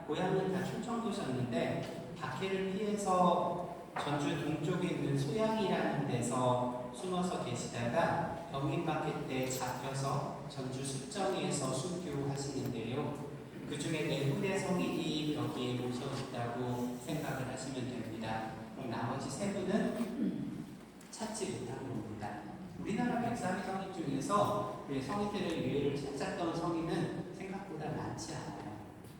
고향은 다 충청도셨는데 박해를 피해서 전주 동쪽에 있는 소양이라는 데서 숨어서 계시다가 병인박해 때 잡혀서 전주 숫정리에서 순교하시는데요. 그 중에 네 분의 성인이 여기에 모셔 있다고 생각을 하시면 됩니다. 그럼 나머지 세 분은 찾지 못한 겁니다. 우리나라 104개 성인 중에서 성인들의 유해를 찾았던 성인은 생각보다 많지 않아요.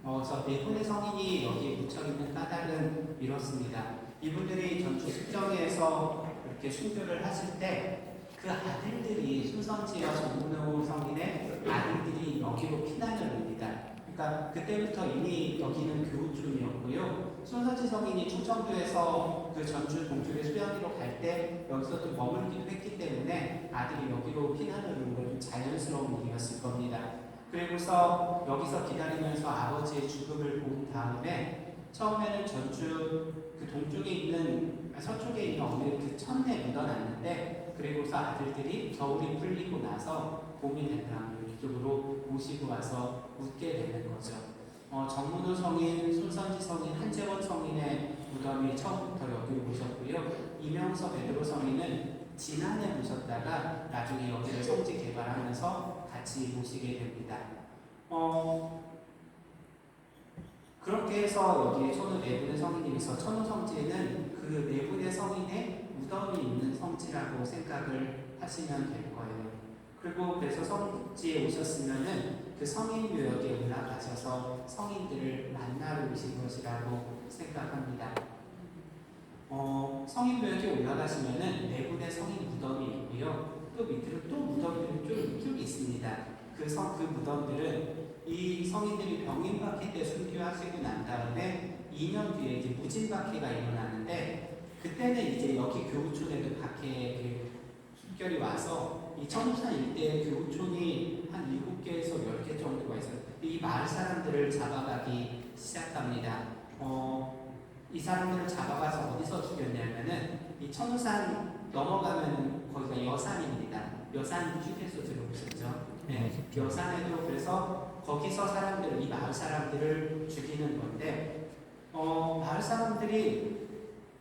그래서 네 분의 성인이 여기에 묻혀있는 까닭은 이렇습니다. 이분들이 전주 숫정리에서 이렇게 순교를 하실 때 그 아들들이 순선지와 정문호 성인의 아들들이 여기로 피난을 옵니다. 그러니까 그때부터 이미 여기는 교우촌이었고요. 순선지 성인이 충청도에서 그 전주 동쪽의 수양리로 갈 때 여기서 좀 머물기도 했기 때문에 아들이 여기로 피난을 온 건 좀 자연스러운 일이었을 겁니다. 그리고서 여기서 기다리면서 아버지의 죽음을 본 다음에 처음에는 전주 그 동쪽에 있는 서쪽에 있는 어느 그 천에 묻어놨는데 그리고서 아들들이 겨울이 풀리고 나서 봄이 된 다음에 이쪽으로 모시고 와서 묻게 되는 거죠. 정문호 성인, 손선지 성인, 한재원 성인의 무덤이 처음부터 여기로 모셨고요. 이명서 베드로 성인은 지난해 모셨다가 나중에 여기를 성지 개발하면서 같이 모시게 됩니다. 그렇게 해서 여기에 천호 네 분의 성인이 있어 천호 성지에는 그 네 분의 성인의 무덤이 있는 성지라고 생각을 하시면 될 거예요. 그리고 그래서 성지에 오셨으면은 그 성인 묘역에 올라가셔서 성인들을 만나러 오신 것이라고 생각합니다. 성인 묘역에 올라가시면은 네 분의 성인 무덤이 있고요. 또 밑으로 또 무덤들이 쭉 있습니다. 그 무덤들은 이 성인들이 병인박해 때 순교하시고 난 다음에 2년 뒤에 이제 무진박해가 일어나는데 그때는 이제 여기 교우촌에도 박해 숨결이 와서 이 천호산 일대의 교우촌이 한 7개에서 10개 정도가 있어요. 이 마을 사람들을 잡아가기 시작합니다. 이 사람들을 잡아가서 어디서 죽였냐면은 이 천호산 넘어가면 거기가 여산입니다. 여산 휴게소 들어보셨죠? 네, 여산에도 그래서 거기서 사람들, 이 마을 사람들을 죽이는 건데 마을 사람들이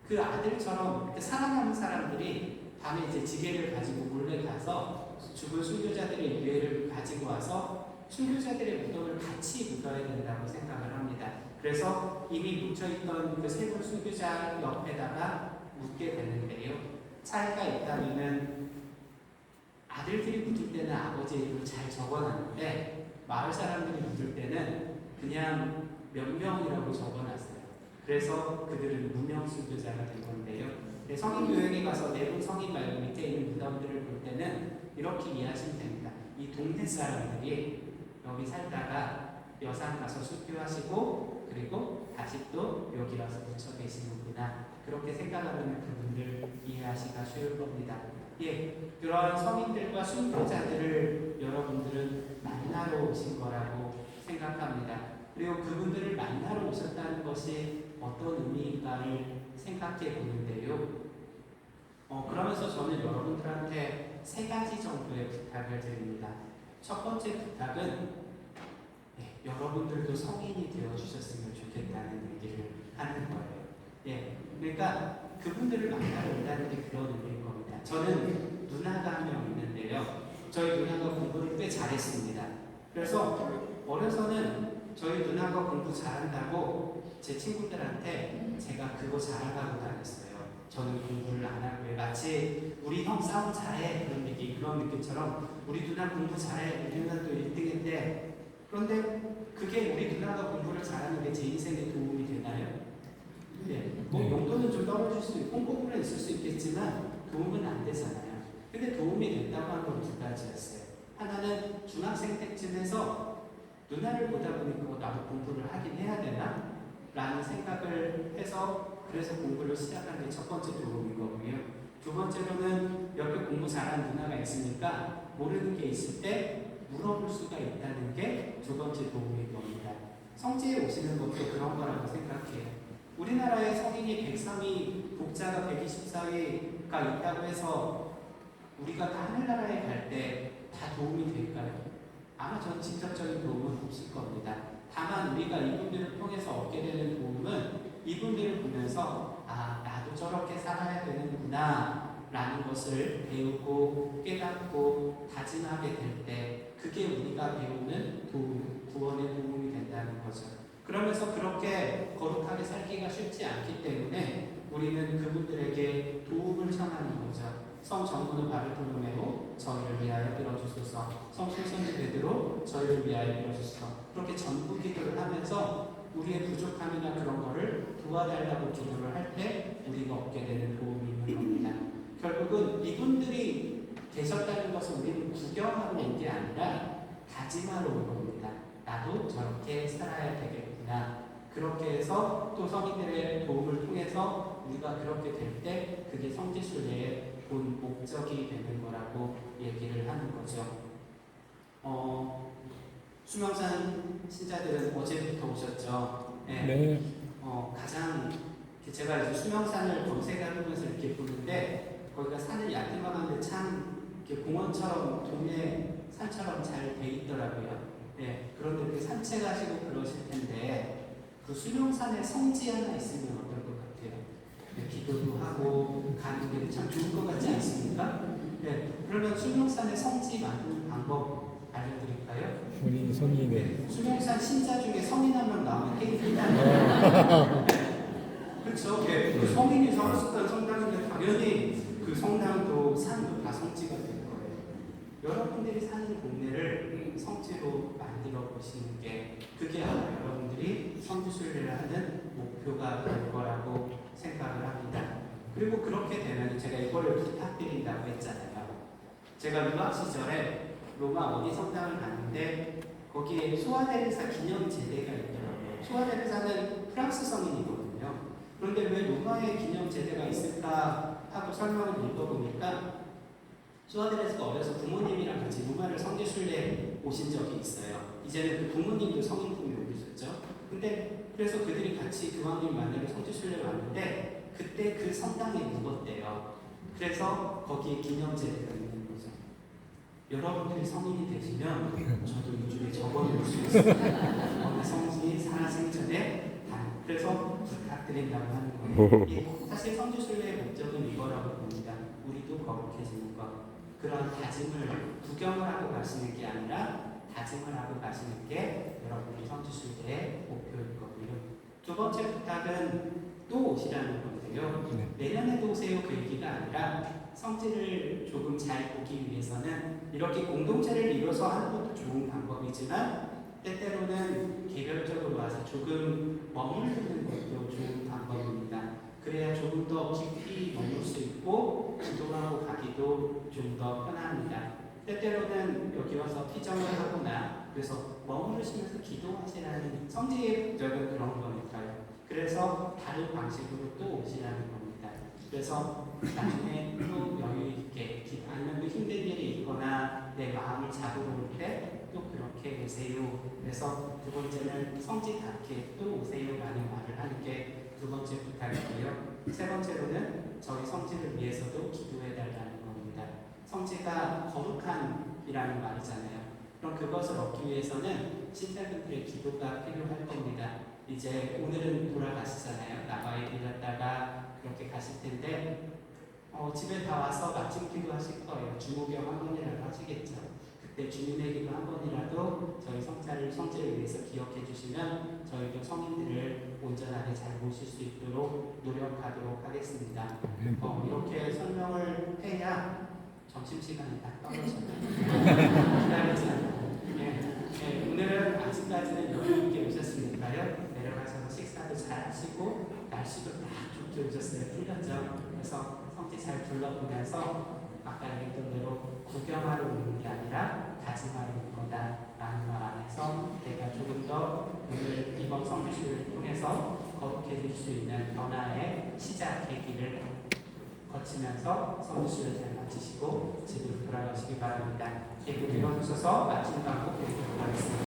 그 아들처럼 살아남은 사람들이 밤에 이제 지게를 가지고 몰래 가서 죽은 순교자들의 유해를 가지고 와서 순교자들의 무덤을 같이 묻어야 된다고 생각을 합니다. 그래서 이미 묻혀있던 그 세 분 순교자 옆에다가 묻게 되는데요. 차이가 있다면은 아들들이 묻을 때는 아버지의 이름을 잘 적어놨는데 마을 사람들이 묻을 때는 그냥 몇 명이라고 적어놨어요. 그래서 그들은 무명 순교자가 된 건데요. 성인 교회에 가서 내부 성인 말고 밑에 있는 무덤들을 볼 때는 이렇게 이해하시면 됩니다. 이 동네 사람들이 여기 살다가 여산 가서 순교하시고 그리고 다시 또 여기 와서 묻혀 계시는구나. 그렇게 생각하면 그분들 이해하시기가 쉬울 겁니다. 그런 성인들과 순교자들을 여러분들은 만나러 오신 거라고 생각합니다. 그리고 그분들을 만나러 오셨다는 것이 어떤 의미인가를 생각해 보는데요. 그러면서 저는 여러분들한테 3가지 정도의 부탁을 드립니다. 첫 번째 부탁은 여러분들도 성인이 되어주셨으면 좋겠다는 얘기를 하는 거예요. 그러니까 그분들을 만나러 온다는 게 그런 의미인 겁니다. 저는 누나가 한 명 있는데요. 저희 누나가 공부를 꽤 잘했습니다. 그래서 어려서는 저희 누나가 공부 잘한다고 제 친구들한테 제가 그거 잘하라고 다녔어요. 저는 공부를 안 하고요. 마치 우리 형 싸움 잘해 그런 느낌처럼 우리 누나 공부 잘해. 우리 누나도 1등인데 그런데 그게 우리 누나가 공부를 잘하는 게 제 인생에 도움이 되나요? 뭐 용도는 좀 떨어질 수 있고 꼼꼼은 있을 수 있겠지만 도움은 안 되잖아요. 근데 도움이 된다고 한 건 2가지였어요. 하나는 중학생 때쯤에서 누나를 보다 보니까 나도 공부를 하긴 해야 되나? 라는 생각을 해서 그래서 공부를 시작한 게 첫 번째 도움인 거고요. 두 번째로는 옆에 공부 잘하는 누나가 있으니까 모르는 게 있을 때 물어볼 수가 있다는 게 두 번째 도움인 겁니다. 성지에 오시는 것도 그런 거라고 생각해요. 우리나라의 성인이 103위, 복자가 124위가 있다고 해서 우리가 다 하늘나라에 갈 때 다 도움이 될까요? 아마 전 직접적인 도움은 없을 겁니다. 다만 우리가 이분들을 통해서 얻게 되는 도움은 이분들을 보면서 아, 나도 저렇게 살아야 되는구나 라는 것을 배우고 깨닫고 다짐하게 될 때 그게 우리가 배우는 도움, 구원의 도움이 된다는 거죠. 그러면서 그렇게 거룩하게 살기가 쉽지 않기 때문에 우리는 그분들에게 도움을 청하는 거죠. 성 정문은 바르톨로메오 저희를 위하여 빌어주소서. 성 신성리 베드로 저희를 위하여 빌어주소서. 그렇게 전부 기도를 하면서 우리의 부족함이나 그런 거를 도와달라고 기도를 할 때 우리가 얻게 되는 도움이 있는 겁니다. 결국은 이분들이 계셨다는 것은 우리는 구경하러 온 게 아니라 다짐하러 온 겁니다. 나도 저렇게 살아야 되겠구나. 그렇게 해서 또 성인들의 도움을 통해서 우리가 그렇게 될 때 그게 성지순례의 본 목적이 되는 거라고 얘기를 하는 거죠. 수명산 신자들은 어제부터 오셨죠. 네. 네. 가장 제가 이제 수명산을 검색하면서 이렇게 보는데 거기가 산을 야트막한데 참 이렇게 공원처럼 동네 산처럼 잘 돼 있더라고요. 네. 그런데 이렇게 산책하시고 그러실 텐데 그 수명산에 성지 하나 있으면 어떨 것 같아요? 네, 기도도 하고 가는 게 참 좋을 것 같지 않습니까? 네. 그러면 수명산에 성지 만드는 방법 알려드릴까요? 우리 성이 네. 수명산 신자 중에 성인 한 명 나오면 깨입니다. 그렇죠. 예, 그 성인이 살았었던 성당인데 당연히 그 성당도 산도 다 성지가 될 거예요. 여러분들이 사는 동네를 성지로 만들어 보시는 게 그게 아마 여러분들이 성지순례를 하는 목표가 될 거라고 생각을 합니다. 그리고 그렇게 되면 제가 이거를 부탁드린다고 했잖아요. 제가 유학 시절에 로마 어디 성당을 갔는데 거기에 소아데레사 기념 제대가 있더라고요. 소아데레사는 프랑스 성인이거든요. 그런데 왜 로마에 기념 제대가 있을까 하고 설명을 읽어보니까 소아데레사가 어려서 부모님이랑 같이 로마를 성지순례 오신 적이 있어요. 이제는 그 부모님도 성인품이 오셨죠. 근데 그래서 그들이 같이 교황님 만나러 성지순례 왔는데 그때 그 성당에 묵었대요. 그래서 거기에 기념 제대가 있는 거죠. 여러분들이 성인이 되시면 저도 이쪽에 적어놓을 수 있습니다. 어느 성지 살아생전에 그래서 부탁드린다고 하는 거예요. 사실 성지순례의 목적은 이거라고 봅니다. 우리도 거룩해지는 것. 그런 다짐을 구경을 하고 가시는 게 아니라 다짐을 하고 가시는 게 여러분의 성지순례의 목표일 거고요. 두 번째 부탁은 또 오시라는 건데요. 내년에도 오세요 그 얘기가 아니라 성지를 조금 잘 보기 위해서는 이렇게 공동체를 이뤄서 하는 것도 좋은 방법이지만 때때로는 개별적으로 와서 조금 머무르는 것도 좋은 방법입니다. 그래야 조금 더 깊이 머물 수 있고 기도하고 가기도 좀 더 편합니다. 때때로는 여기 와서 피정을 하거나 그래서 머무르시면서 기도하시라는 성지의 목적은 그런 거니까요. 그래서 다른 방식으로 또 오시라는 겁니다. 그래서 나중에 또 여유 있게 아니면 또 힘든 일이 있거나 내 마음을 잡으러 올 때 또 그렇게 오세요. 그래서 두 번째는 성지답게 또 오세요라는 말을 하는 게 두 번째 부탁이고요. 세 번째로는 저희 성지를 위해서도 기도해달라는 겁니다. 성지가 거룩함이라는 말이잖아요. 그럼 그것을 얻기 위해서는 신자분들의 기도가 필요할 겁니다. 이제 오늘은 돌아가시잖아요. 나바에 들렸다가 그렇게 가실 텐데 집에 다 와서 마침 기도하실 거예요. 주무경 한 번이라도 하시겠죠. 그때 주님의 기도 한 번이라도 저희 성지를 위해서 기억해 주시면 저희도 성인들을 온전하게 잘 모실 수 있도록 노력하도록 하겠습니다. 이렇게 설명을 해야 점심시간이 딱 떨어져요. 기다리지 않아요. 오늘은 아침까지는 여유 있게 오셨으니까요. 내려가셔서 식사도 잘 하시고 날씨도 딱 좋게 오셨어요. 풀렸죠. 그래서 성지 잘 둘러보면서 아까 얘기했던 대로 구경하러 오는 게 아니라 다짐하러 온 거다라는 말 안에서 내가 조금 더 오늘 이번 성지순례를 통해서 거룩해질 수 있는 변화의 시작 계기를 거치면서 성지순례를 잘 마치시고 집으로 돌아가시기 바랍니다. 예고 들어주셔서 마침 방법 드리도록 하겠습니다.